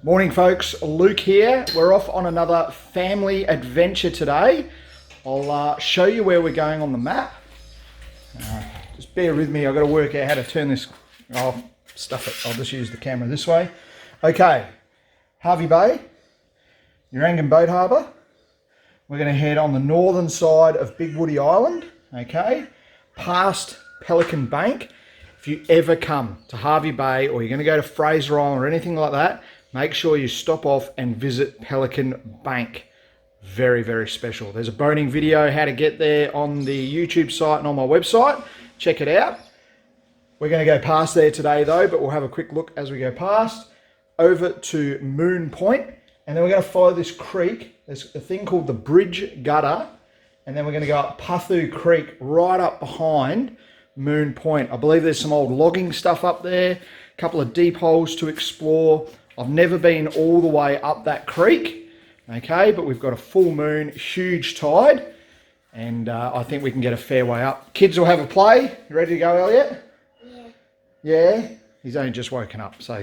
Morning folks, Luke here. We're off on another family adventure today. I'll show you where we're going on the map. Just bear with me, I've got to work out how to turn this, stuff it, I'll just use the camera this way. Okay, Hervey Bay, Urangan Boat Harbour. We're going to head on the northern side of Big Woody Island, okay, past Pelican Bank. If you ever come to Hervey Bay or you're going to go to Fraser Island or anything like that, make sure you stop off and visit Pelican Bank. Very, very special. There's a boating video how to get there on the YouTube site and on my website. Check it out. We're going to go past there today though, but we'll have a quick look as we go past. Over to Moon Point, and then we're going to follow this creek. There's a thing called the Bridge Gutter, and then we're going to go up Puthoo Creek right up behind Moon Point. I believe there's some old logging stuff up there, a couple of deep holes to explore. I've never been all the way up that creek, okay, but we've got a full moon, huge tide, and I think we can get a fair way up. Kids will have a play. You ready to go, Elliot? Yeah. Yeah? He's only just woken up, so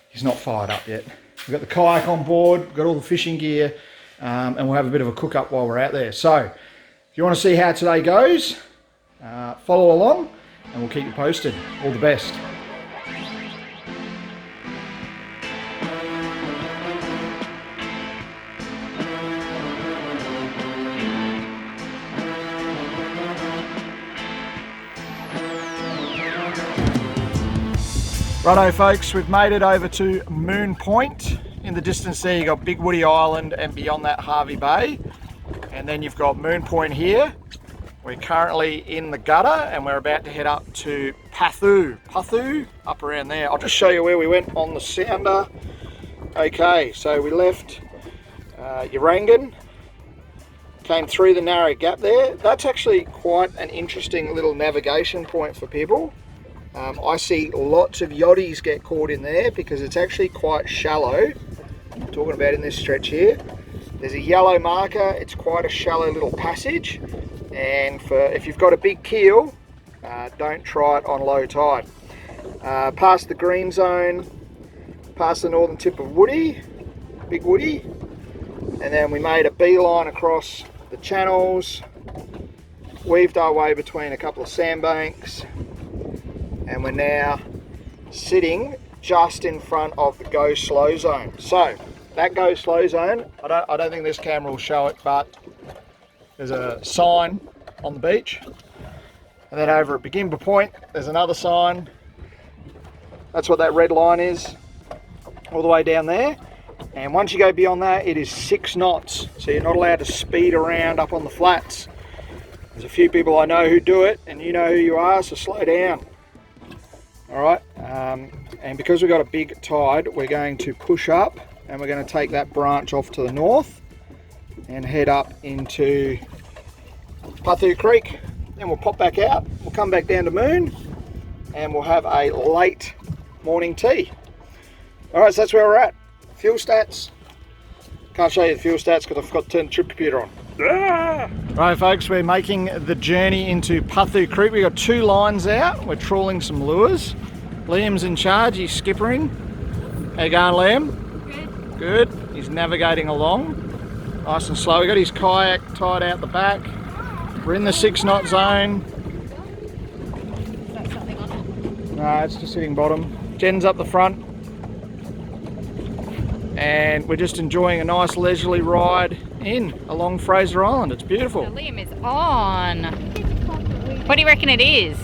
he's not fired up yet. We've got the kayak on board, we've got all the fishing gear, and we'll have a bit of a cook up while we're out there. So, if you want to see how today goes, follow along, and we'll keep you posted. All the best. Righto folks, we've made it over to Moon Point. In the distance there you've got Big Woody Island, and beyond that Hervey Bay. And then you've got Moon Point here. We're currently in the gutter and we're about to head up to Puthoo, up around there. I'll just show you where we went on the sounder. Okay, so we left Urangan, came through the narrow gap there. That's actually quite an interesting little navigation point for people. I see lots of yachties get caught in there because it's actually quite shallow. I'm talking about in this stretch here. There's a yellow marker, it's quite a shallow little passage, and if you've got a big keel, don't try it on low tide. Past the green zone, past the northern tip of Woody, Big Woody, and then we made a beeline across the channels, weaved our way between a couple of sandbanks, and we're now sitting just in front of the go slow zone. So that go slow zone, I don't think this camera will show it, but there's a sign on the beach, and then over at Begimba Point there's another sign. That's what that red line is, all the way down there. And once you go beyond that, it is 6 knots, so you're not allowed to speed around up on the flats. There's a few people I know who do it, and you know who you are, so slow down. Alright, and because we've got a big tide, we're going to push up and we're going to take that branch off to the north and head up into Puthoo Creek. Then we'll pop back out, we'll come back down to Moon, and we'll have a late morning tea. Alright, so that's where we're at. Fuel stats. Can't show you the fuel stats because I forgot to turn the trip computer on. Right folks, we're making the journey into Puthoo Creek. We've got 2 lines out, we're trawling some lures. Liam's in charge, he's skippering. How you going, Liam? Good. Good, he's navigating along. Nice and slow. We've got his kayak tied out the back. We're in the 6 knot zone. Is that something on it? No, it's just hitting bottom. Jen's up the front. And we're just enjoying a nice leisurely ride along Fraser Island. It's beautiful. So Liam is on. What do you reckon it is?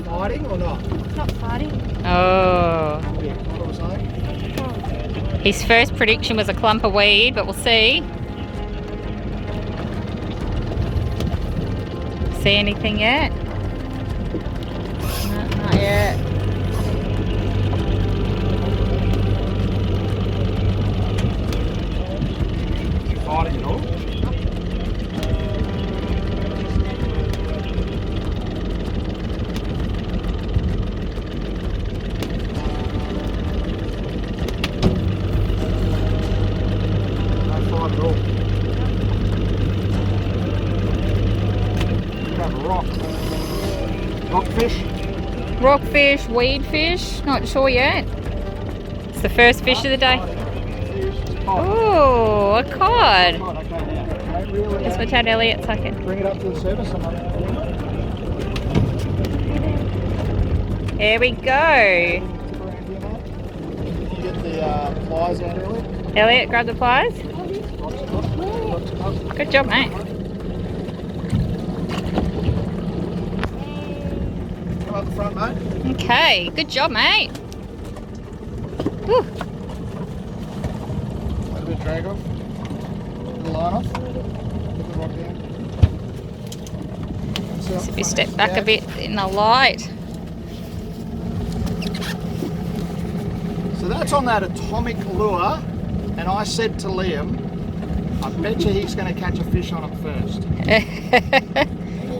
Fighting or not? It's not fighting. Oh. Yeah, what was I saying? His first prediction was a clump of weed, but we'll see. See anything yet? No, not yet. Fighting at all? Rockfish? Rockfish, weed fish, not sure yet. It's the first fish of the day. Ooh, a cod. Cod, okay, now. Don't reel it Just out. watch out, Elliot. Suck it. Bring it up to the surface. Here we go. Can you get the pliers out early? Elliot, grab the pliers. Good job, mate. Come up the front, mate. Okay, good job, mate. Woo. A little bit of drag off. Get the line off. Put the rock down. So if you step back a bit in the light. So that's on that atomic lure, and I said to Liam, I bet you he's going to catch a fish on it first.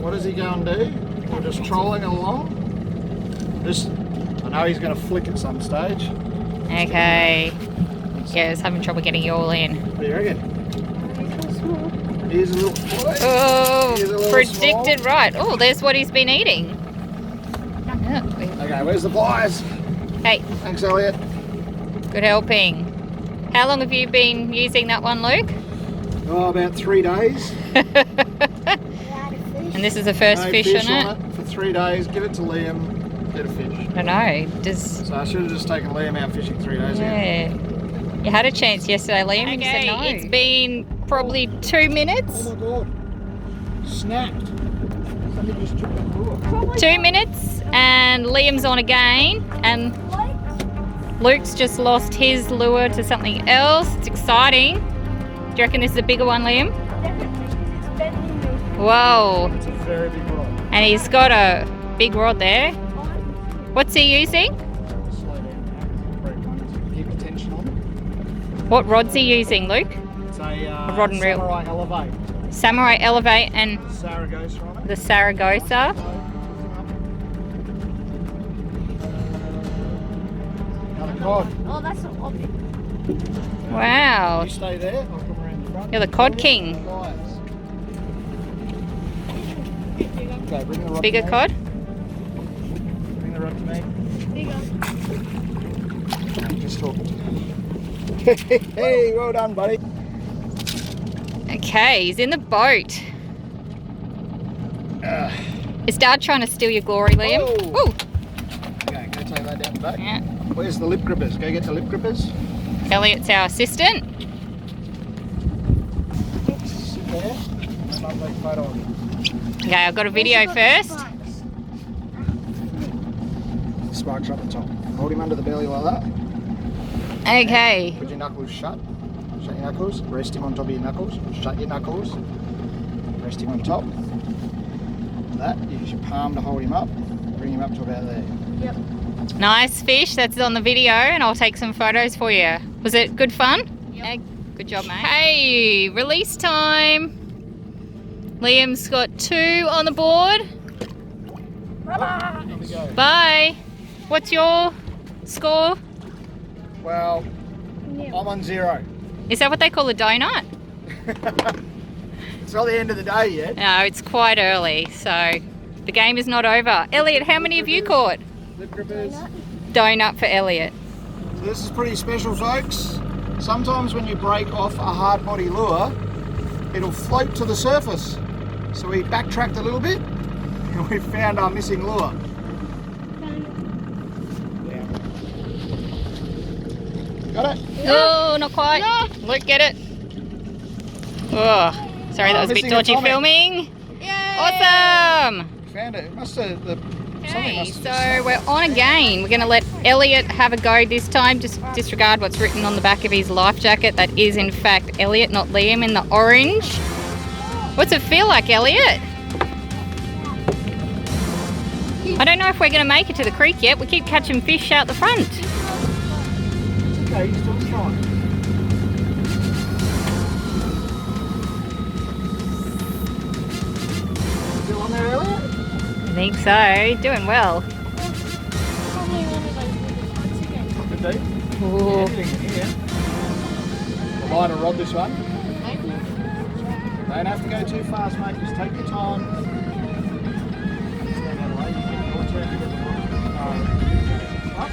What does he go and do? We're just trolling along. I know he's going to flick at some stage. Okay. Yeah, it's having trouble getting you all in. What do you reckon? Here's a little boy. Oh, Here's a little predicted small. right. Oh, there's what he's been eating. Okay, where's the pliers? Hey, Thanks, Elliot. good helping. How long have you been using that one, Luke? Oh, about 3 days. And this is the first No fish on it? for 3 days. Give it to Liam. Get a fish. I don't know. Does So I should have just taken Liam out fishing 3 days ago. yeah. You had a chance yesterday, Liam, and you said no. It's been probably 2 minutes. Oh my god. Snapped. Something just took that lure. 2 minutes, and Liam's on again, and Luke's just lost his lure to something else. It's exciting. Do you reckon this is a bigger one, Liam? Whoa. It's a very big rod. And he's got a big rod there. What's he using? Slow down now, break one. Keep the tension on. What rod's he using, Luke? It's a rod and reel. Samurai Elevate. Samurai Elevate and Saragossa on it. the Saragossa. Another cod. Oh, that's not obvious. Wow. You stay there, I'll come around the front. You're the cod king. Okay, bring the rod Bigger to me. cod? Bring the rod to me. Bigger. I'm just talking to you. Hey, well done, buddy. Okay, he's in the boat. Is Dad trying to steal your glory, Liam? Oh. Ooh. Okay, go take that down the back. Yeah. Where's the lip grippers? Go get the lip grippers. Elliot's our assistant. Sit there. And I'll take a photo of you. Okay, I've got a video first. Sparks are on the top. Hold him under the belly like that. Okay. Put your knuckles shut. Shut your knuckles. Rest him on top of your knuckles. Shut your knuckles. Rest him on top. Like that. Use your palm to hold him up. Bring him up to about there. Yep. Nice fish. That's on the video, and I'll take some photos for you. Was it good fun? Yep. Yeah, good job, mate. Hey, release time. Liam's got 2 on the board. Here we go. Bye. What's your score? Well, I'm on 0. Is that what they call a donut? It's not the end of the day yet. No, it's quite early, so the game is not over. Elliot, how many have you caught? Lip grippers. Donut for Elliot. So this is pretty special, folks. Sometimes when you break off a hard body lure, it'll float to the surface. So we backtracked a little bit and we found our missing lure. Yeah. Got it? Oh, not quite. No. Luke, get it. Oh, sorry, that was a bit missing dodgy atomic. filming. Yay! Awesome. Found it. It must have, something Okay, must have so we're on again. We're going to let Elliot have a go this time. Just disregard what's written on the back of his life jacket. That is, in fact, Elliot, not Liam, in the orange. What's it feel like, Elliot? I don't know if we're going to make it to the creek yet. We keep catching fish out the front. Okay, he's still trying. Still on there, Elliot? I think so. Doing well. Probably one of those ones again. Could be. Ooh. Anything in here. A lighter rod, this one. Don't have to go too fast, mate. Just take your time. Stand out of the way. You can your turn to get the rod. Up.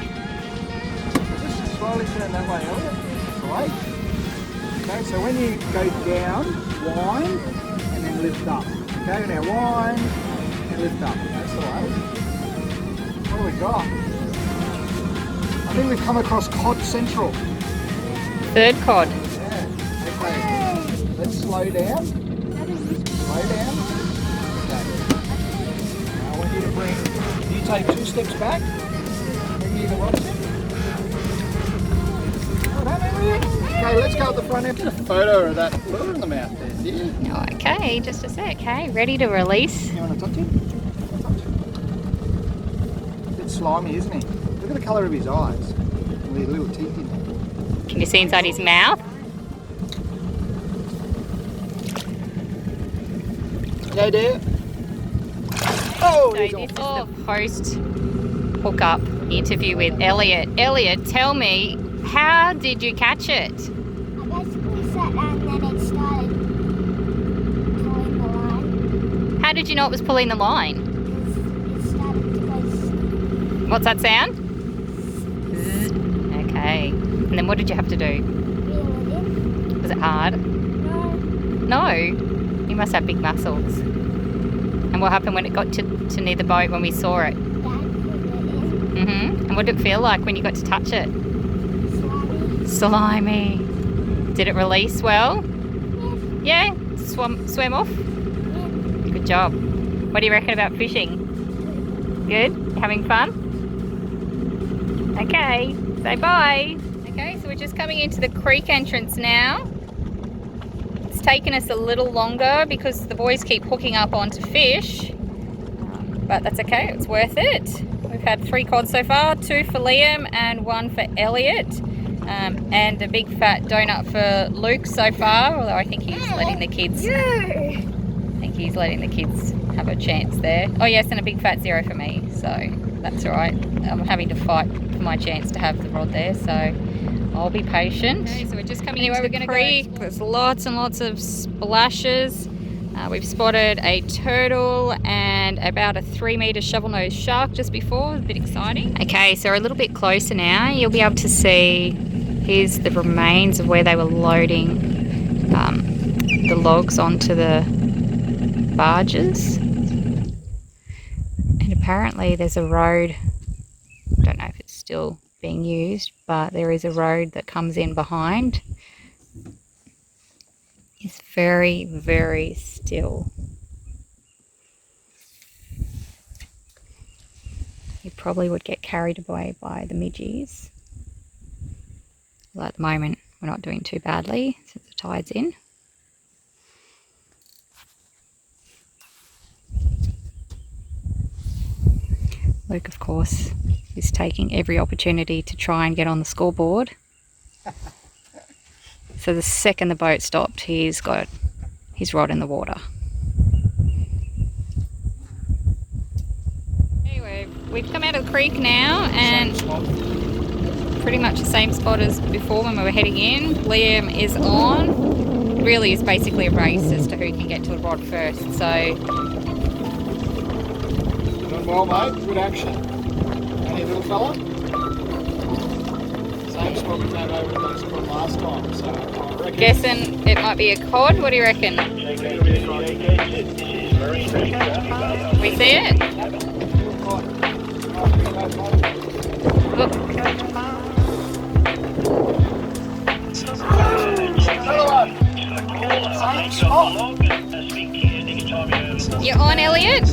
Just slowly turn that way, Elliot. Away. Okay, so when you go down, wind and then lift up. Okay, now wind and lift up. That's the way. What do we got? I think we've come across Cod Central. Third cod. Yeah. Okay. Let's slow down. Slow down. Okay. Now I want you to bring. You take 2 steps back. Bring you the rod tip. Okay, let's go at the front end. Get a photo of that lure in the mouth there, dear. Okay, just a sec. Okay, ready to release. You want to touch him? A bit slimy, isn't he? Look at the colour of his eyes. And the little teeth in there. Can you see inside his mouth? Okay, dear. Oh, So he's this is off. the post hookup interview with Elliot. Elliot, tell me, how did you catch it? I basically sat down and then it started pulling the line. How did you know it was pulling the line? It started to go What's that sound? Zzz. Okay. And then what did you have to do? reel it in. Was it hard? No, No. You must have big muscles. And what happened when it got to near the boat when we saw it? Dad put it in. And what did it feel like when you got to touch it? Slimy. Slimy. Did it release well? Yeah. Yeah? Swam off? Yeah. Good job. What do you reckon about fishing? Good? You having fun? Okay, say bye. Okay, so we're just coming into the creek entrance now. It's taken us a little longer because the boys keep hooking up onto fish. But that's okay, it's worth it. We've had 3 cod so far, 2 for Liam and 1 for Elliot. And a big fat donut for Luke so far, although I think he's letting the kids have a chance there. Oh yes, and a big fat 0 for me, so that's all right. I'm having to fight for my chance to have the rod there, so I'll be patient. Okay, so we're just coming into the creek. There's lots and lots of splashes. We've spotted a turtle and about a 3-metre shovel-nosed shark just before. A bit exciting. Okay, so we're a little bit closer now. You'll be able to see, here's the remains of where they were loading the logs onto the barges. And apparently there's a road, I don't know if it's still being used, but there is a road that comes in behind. It's very, very still. You probably would get carried away by the midgies. Well, at the moment, we're not doing too badly since the tide's in. Luke, of course, is taking every opportunity to try and get on the scoreboard. So the second the boat stopped, he's got his rod in the water. Anyway, we've come out of the creek now and pretty much the same spot as before when we were heading in. Liam is on. It really is basically a race as to who can get to the rod first. So Doing well, mate. Good action. Any little fella? Same spot we came over to that spot last time, so I reckon. guessing it might be a cod. What do you reckon? We see it? Look. You're on, Elliot?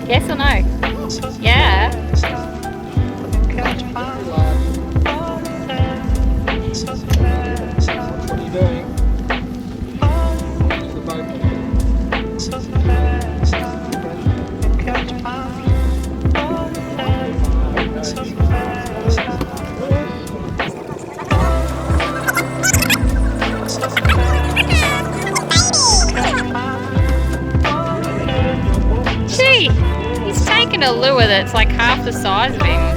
Yes or no? Yeah. What are you doing? The Gee, he's taken a lure that's like half the size of him.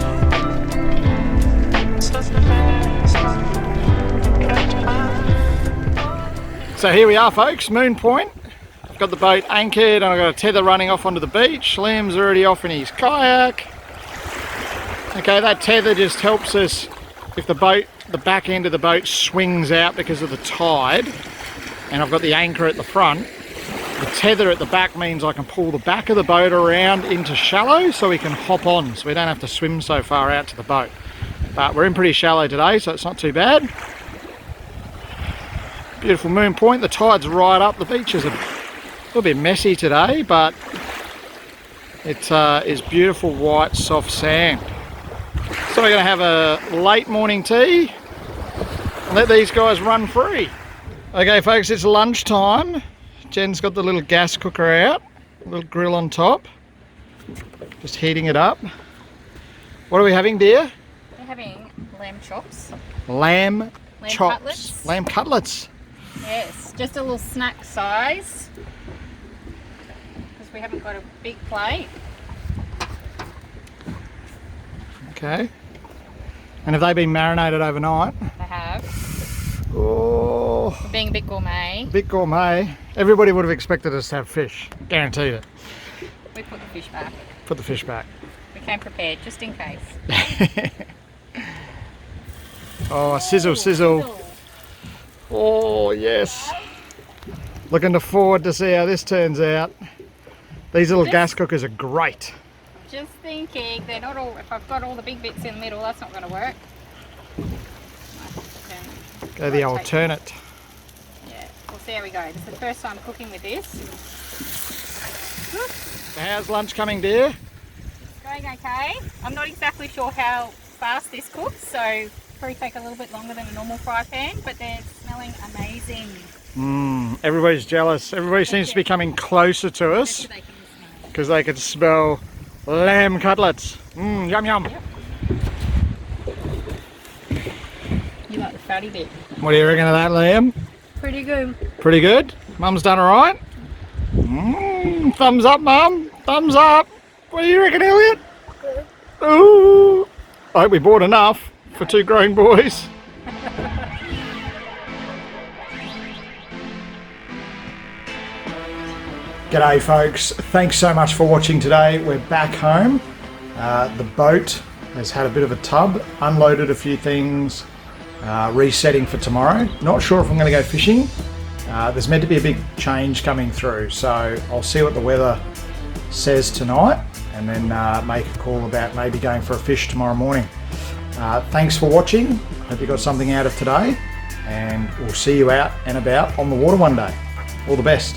So here we are, folks, Moon Point. I've got the boat anchored and I've got a tether running off onto the beach. Liam's already off in his kayak. Okay, that tether just helps us if the back end of the boat swings out because of the tide, and I've got the anchor at the front, the tether at the back means I can pull the back of the boat around into shallow so we can hop on, so we don't have to swim so far out to the boat. But we're in pretty shallow today, so it's not too bad. Beautiful Moon Point, the tide's right up. The beach is a little bit messy today, but it is beautiful white soft sand. So we're going to have a late morning tea and let these guys run free. Okay folks, it's lunchtime. Jen's got the little gas cooker out, little grill on top, just heating it up. What are we having, dear? We're having lamb chops. Lamb chops. Cutlets. Lamb cutlets. Yes, just a little snack size because we haven't got a big plate. Okay. And have they been marinated overnight? They have. Oh. We're being a bit gourmet. A bit gourmet. Everybody would have expected us to have fish. Guaranteed it. We put the fish back. Put the fish back. We came prepared just in case. Oh, sizzle, sizzle. Oh, yes. Looking forward to see how this turns out. These little gas cookers are great. Just thinking, they're not all, if I've got all the big bits in the middle, that's not going to work. Go the alternate. Yeah, we'll see how we go. This is the first time cooking with this. So how's lunch coming, dear? It's going okay. I'm not exactly sure how fast this cooks, so probably take a little bit longer than a normal fry pan, but they're smelling amazing. Everybody's jealous. Everybody seems to be coming closer to us because they can smell lamb cutlets. Yum yum. Yep. You like the fatty bit? What do you reckon of that, Liam? Pretty good. Pretty good? Mum's done alright? Thumbs up, Mum. Thumbs up. What do you reckon, Elliot? Good. Ooh. I hope we bought enough for two growing boys. G'day folks, thanks so much for watching today. We're back home. The boat has had a bit of a tub, unloaded a few things, resetting for tomorrow. Not sure if I'm going to go fishing. There's meant to be a big change coming through, so I'll see what the weather says tonight and then make a call about maybe going for a fish tomorrow morning. Thanks for watching. Hope you got something out of today, and we'll see you out and about on the water one day. All the best.